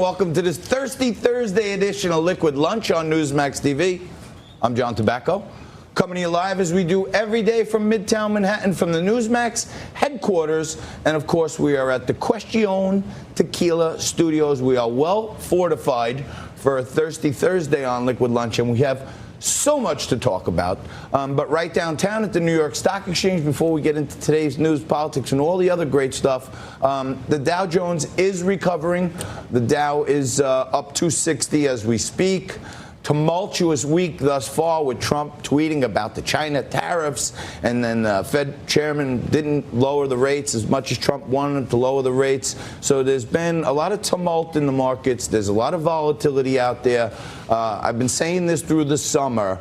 welcome to this Thirsty Thursday edition of Liquid Lunch on Newsmax TV. I'm John Tobacco, coming to you live as we do every day from Midtown Manhattan from the Newsmax headquarters. And of course, we are at the Question Tequila Studios. We are well fortified for a Thirsty Thursday on Liquid Lunch, and we have so much to talk about. But right downtown at the New York Stock Exchange, before we get into today's news, politics, and all the other great stuff, the Dow Jones is recovering. The Dow is up 260 as we speak. Tumultuous week thus far with Trump tweeting about the China tariffs, and then Fed chairman didn't lower the rates as much as Trump wanted him to lower the rates. So there's been a lot of tumult in the markets. There's a lot of volatility out there. I've been saying this through the summer.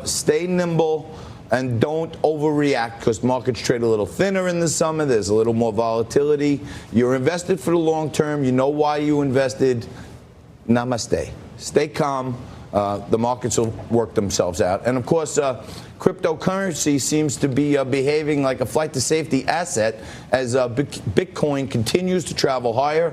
Stay nimble and don't overreact, because markets trade a little thinner in the summer. There's a little more volatility. You're invested for the long term. You know why you invested. Namaste. Stay calm. The markets will work themselves out. And of course, cryptocurrency seems to be behaving like a flight to safety asset as Bitcoin continues to travel higher.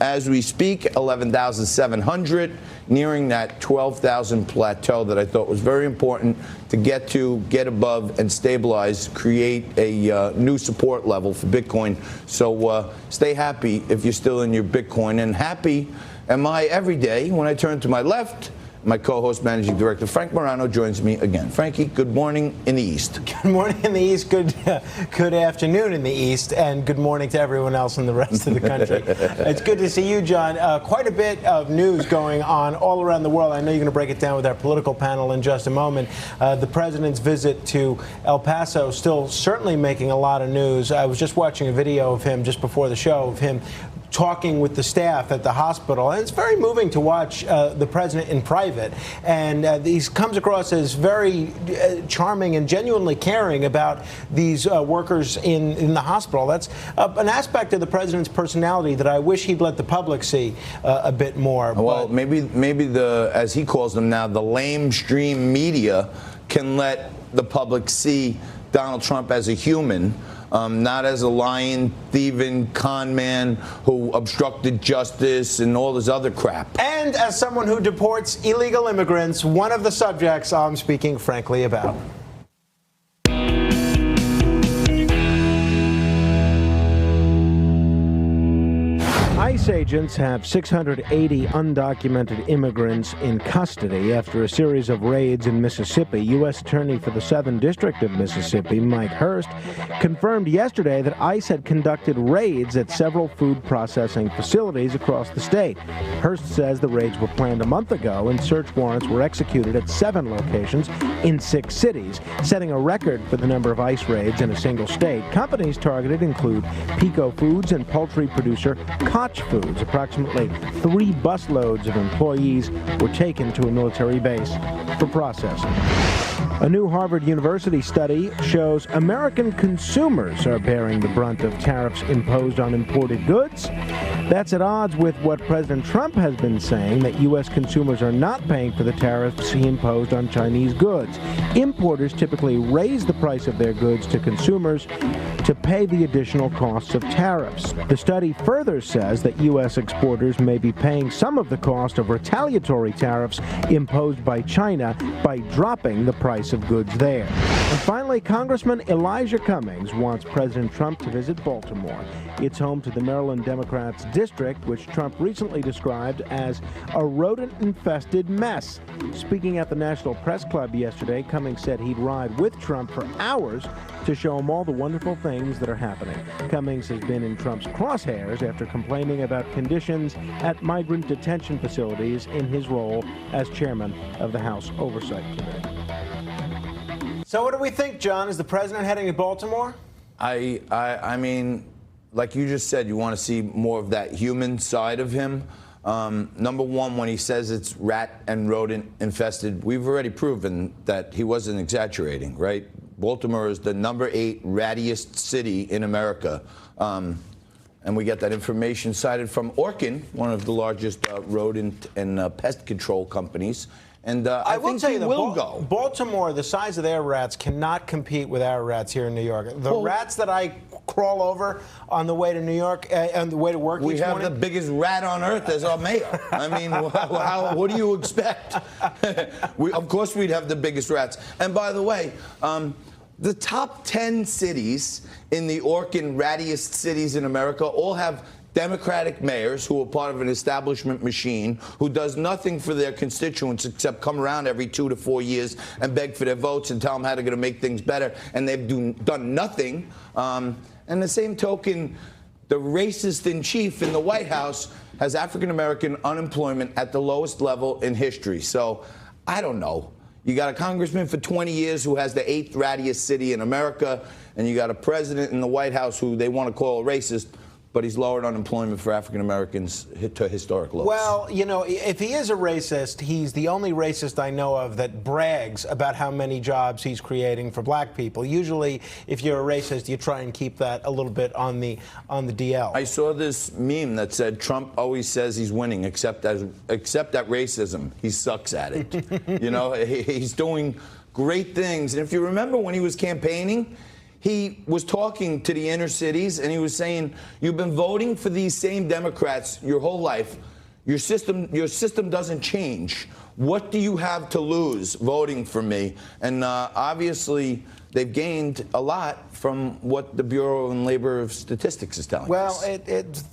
As we speak, 11,700, nearing that 12,000 plateau that I thought was very important to get above and stabilize, create a new support level for Bitcoin. So stay happy if you're still in your Bitcoin, and happy am I every day when I turn to my left. My co-host, Managing Director Frank Morano, joins me again. Frankie, good morning in the East. Good morning in the East, good afternoon in the East, and good morning to everyone else in the rest of the country. It's good to see you, John. Quite a bit of news going on all around the world. I know you're going to break it down with our political panel in just a moment. The president's visit to El Paso still certainly making a lot of news. I was just watching a video of him just before the show, of him talking with the staff at the hospital, and it's very moving to watch the president in private. And he comes across as very charming and genuinely caring about these workers in the hospital. That's an aspect of the president's personality that I wish he'd let the public see a bit more. Well, maybe the, as he calls them now, the lamestream media can let the public see Donald Trump as a human. Not as a lying, thieving con man who obstructed justice and all this other crap. And as someone who deports illegal immigrants, one of the subjects I'm speaking frankly about. ICE agents have 680 undocumented immigrants in custody after a series of raids in Mississippi. U.S. Attorney for the Southern District of Mississippi, Mike Hurst, confirmed yesterday that ICE had conducted raids at several food processing facilities across the state. Hurst says the raids were planned a month ago, and search warrants were executed at 7 locations in 6 cities, setting a record for the number of ICE raids in a single state. Companies targeted include Pico Foods and poultry producer Koch Foods. Approximately 3 busloads of employees were taken to a military base for processing. A new Harvard University study shows American consumers are bearing the brunt of tariffs imposed on imported goods. That's at odds with what President Trump has been saying, that U.S. consumers are not paying for the tariffs he imposed on Chinese goods. Importers typically raise the price of their goods to consumers to pay the additional costs of tariffs. The study further says that U.S. exporters may be paying some of the cost of retaliatory tariffs imposed by China by dropping the price of goods there. And finally, Congressman Elijah Cummings wants President Trump to visit Baltimore. It's home to the Maryland Democrats' district, which Trump recently described as a rodent-infested mess. Speaking at the National Press Club yesterday, Cummings said he'd ride with Trump for hours to show him all the wonderful things that are happening. Cummings has been in Trump's crosshairs after complaining about conditions at migrant detention facilities in his role as chairman of the House Oversight Committee. So what do we think, John? Is the president heading to Baltimore? I mean, like you just said, you want to see more of that human side of him. Number one, when he says it's rat and rodent infested, we've already proven that he wasn't exaggerating, right? Baltimore is the number 8 rattiest city in America. And we get that information cited from Orkin, one of the largest rodent and pest control companies. And I will think tell he you, will go. Baltimore, the size of their rats cannot compete with our rats here in New York. The rats that I crawl over on the way to New York, on the way to work We each have morning? the biggest rat on earth as our mayor. I mean, what do you expect? Of course we'd have the biggest rats. And by the way, the top 10 cities in the Orkin rattiest cities in America all have Democratic mayors who are part of an establishment machine who does nothing for their constituents except come around every 2 to 4 years and beg for their votes and tell them how they're going to make things better, and they've done nothing. And the same token, the racist in chief in the White House has African-American unemployment at the lowest level in history. So I don't know. You got a congressman for 20 years who has the 8th rattiest city in America, and you got a president in the White House who they want to call a racist, but he's lowered unemployment for African Americans to historic lows. Well, you know, if he is a racist, he's the only racist I know of that brags about how many jobs he's creating for black people. Usually, if you're a racist, you try and keep that a little bit on the DL. I saw this meme that said Trump always says he's winning, except at racism. He sucks at it. You know, he's doing great things. And if you remember when he was campaigning, he was talking to the inner cities, and he was saying, you've been voting for these same Democrats your whole life. Your system doesn't change. What do you have to lose voting for me? And obviously, they've gained a lot from what the Bureau of Labor Statistics is telling us. Well,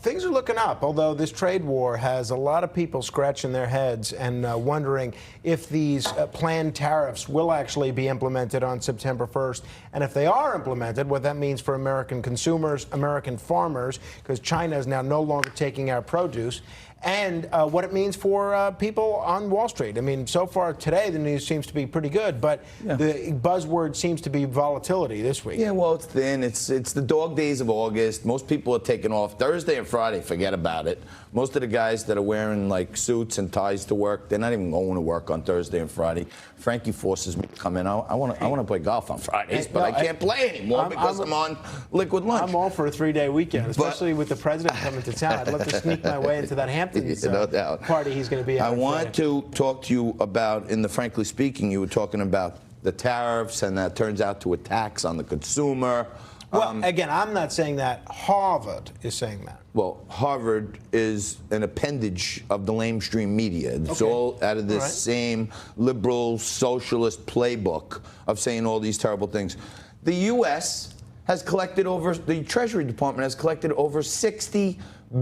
things are looking up, although this trade war has a lot of people scratching their heads and wondering if these planned tariffs will actually be implemented on September 1st. And if they are implemented, what that means for American consumers, American farmers, because China is now no longer taking our produce, and what it means for people on Wall Street. I mean, so far today, the news seems to be pretty good, but the buzzword seems to be volatility this week. Yeah, well, it's thin. It's the dog days of August. Most people are taking off Thursday and Friday. Forget about it. Most of the guys that are wearing like suits and ties to work, they're not even going to work on Thursday and Friday. Frankie forces me to come in. I want to play golf on Fridays, but I can't play anymore because I'm on Liquid Lunch. I'm all for a 3-day weekend, especially with the president coming to town. I'd love to sneak my way into that Hamptons no doubt. party he's going to be at. I want to talk to you about, in the Frankly Speaking, you were talking about the tariffs, and that turns out to a tax on the consumer. Well, again, I'm not saying that. Harvard is saying that. Well, Harvard is an appendage of the lamestream media. It's all out of this same liberal socialist playbook of saying all these terrible things. The U.S. has collected the Treasury Department has collected over $60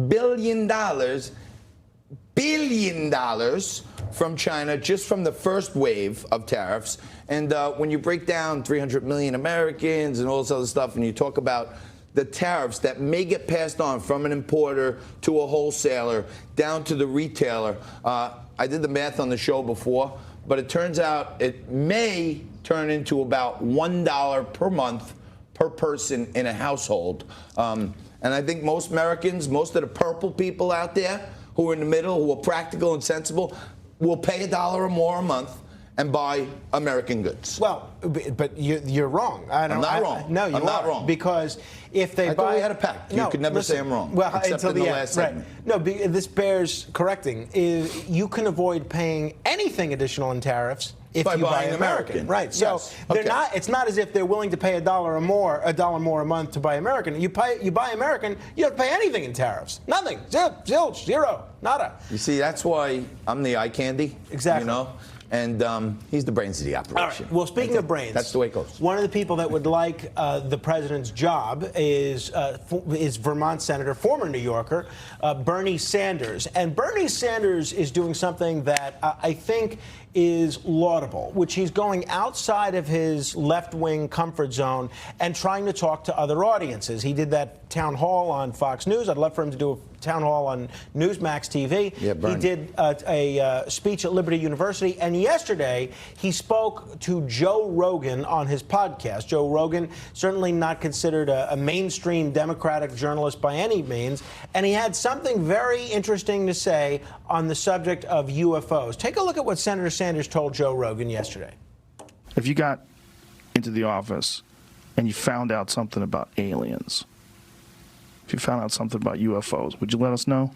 billion from China just from the first wave of tariffs. And when you break down 300 million Americans and all this other stuff, and you talk about the tariffs that may get passed on from an importer to a wholesaler down to the retailer, I did the math on the show before, but it turns out it may turn into about $1 per month per person in a household. And I think most Americans, most of the purple people out there who are in the middle, who are practical and sensible, will pay $1 or more a month and buy American goods. Well, but you're wrong. I'm not wrong. No, you I'm not wrong. Because if they I buy, thought we had a pact. You could never say I'm wrong. Well, except until in the end, last segment. No, this bears correcting. You can avoid paying anything additional in tariffs if by you buy buying American. Right. So Yes. they're not. It's not as if they're willing to pay $1 more a month to buy American. You buy American, you don't pay anything in tariffs. Nothing. Zero. Nada. You see, that's why I'm the eye candy. Exactly. You know? And he's the brains of the operation. All right. Well, speaking of brains, that's the way it goes. One of the people that would like the president's job is Vermont Senator, former New Yorker, Bernie Sanders. And Bernie Sanders is doing something that I think is laudable, which he's going outside of his left-wing comfort zone and trying to talk to other audiences. He did that town hall on Fox News. I'd love for him to do a town hall on Newsmax TV. Yeah, Bernie. He did a speech at Liberty University, and yesterday he spoke to Joe Rogan on his podcast. Joe Rogan, certainly not considered a mainstream Democratic journalist by any means, and he had something very interesting to say on the subject of UFOs. Take a look at what Senator Sanders told Joe Rogan yesterday. If you got into the office and you found out something about aliens, if you found out something about UFOs, would you let us know?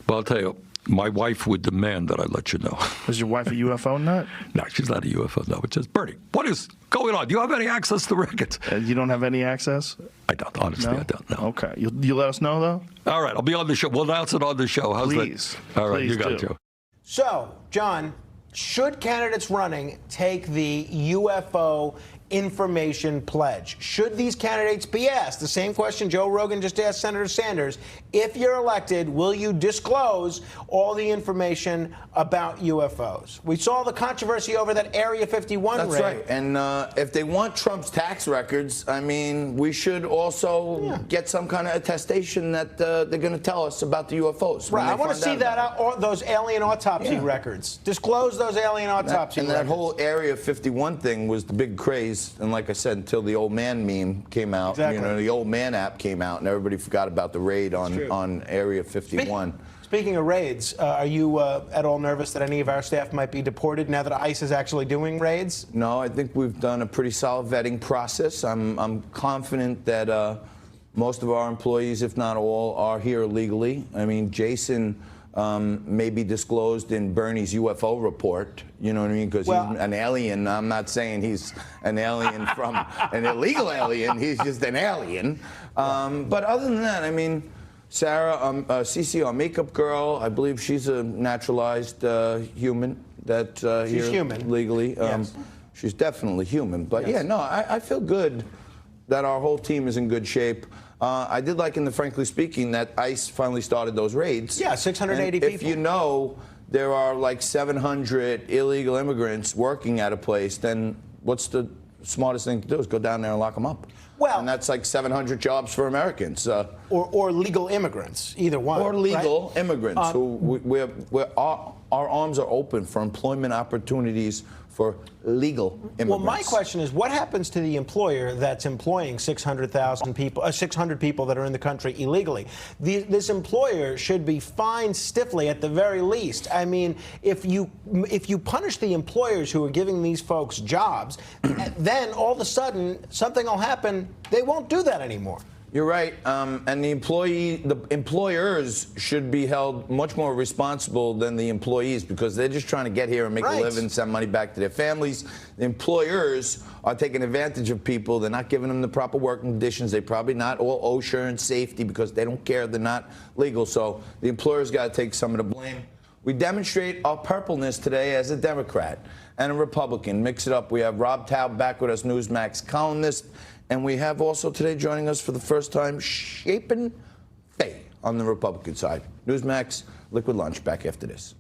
Well, I'll tell you, My wife would demand that I let you know. Is your wife a UFO nut? No, she's not a UFO. No, it says, Bernie, what is going on? Do you have any access to the records? You don't have any access? I don't. Honestly, No? I don't know. Okay. You let us know, though? All right, I'll be on the show. We'll announce it on the show. How's Please. that? All right, Please you got it, do. Joe. So, John, should candidates running take the UFO information pledge? Should these candidates be asked the same question Joe Rogan just asked Senator Sanders? If you're elected, will you disclose all the information about UFOs? We saw the controversy over that Area 51 That's raid. right. And if they want Trump's tax records, I mean, we should also get some kind of attestation that they're going to tell us about the UFOs. Right. I want to see those alien autopsy records. Disclose those alien autopsy and records. that whole Area 51 thing was the big craze. And like I said, until the old man meme came out, Exactly. the old man app came out, and everybody forgot about the raid on Area 51. Speaking of raids, are you at all nervous that any of our staff might be deported now that ICE is actually doing raids? No, I think we've done a pretty solid vetting process. I'm confident that most of our employees, if not all, are here legally. I mean, Jason may be disclosed in Bernie's UFO report, you know what I mean? Because he's an alien. I'm not saying he's an alien from an illegal alien. He's just an alien. But other than that, I mean, Sarah, Cece, our makeup girl, I believe she's a naturalized human that She's here human. legally. Yes. She's definitely human. But Yes. yeah, no, I feel good that our whole team is in good shape. I did like in the Frankly Speaking that ICE finally started those raids. Yeah, 680 and people. If you know there are like 700 illegal immigrants working at a place, then what's the smartest thing to do is go down there and lock them up. Well, and that's like 700 jobs for Americans. Or legal immigrants, either one. Or legal right? immigrants our arms are open for employment opportunities for legal immigrants. Well, my question is, what happens to the employer that's employing 600,000 people, 600 people that are in the country illegally? This employer should be fined stiffly at the very least. I mean, if you punish the employers who are giving these folks jobs, then all of a sudden something will happen. They won't do that anymore. You're right, and the employers should be held much more responsible than the employees because they're just trying to get here and make a living, send money back to their families. The employers are taking advantage of people. They're not giving them the proper working conditions. They probably not all OSHA and safety because they don't care. They're not legal. So the employers got to take some of the blame. We demonstrate our purpleness today as a Democrat and a Republican. Mix it up. We have Rob Taub back with us, Newsmax columnist. And we have also today joining us for the first time, Chapin Faye on the Republican side. Newsmax, Liquid Lunch, back after this.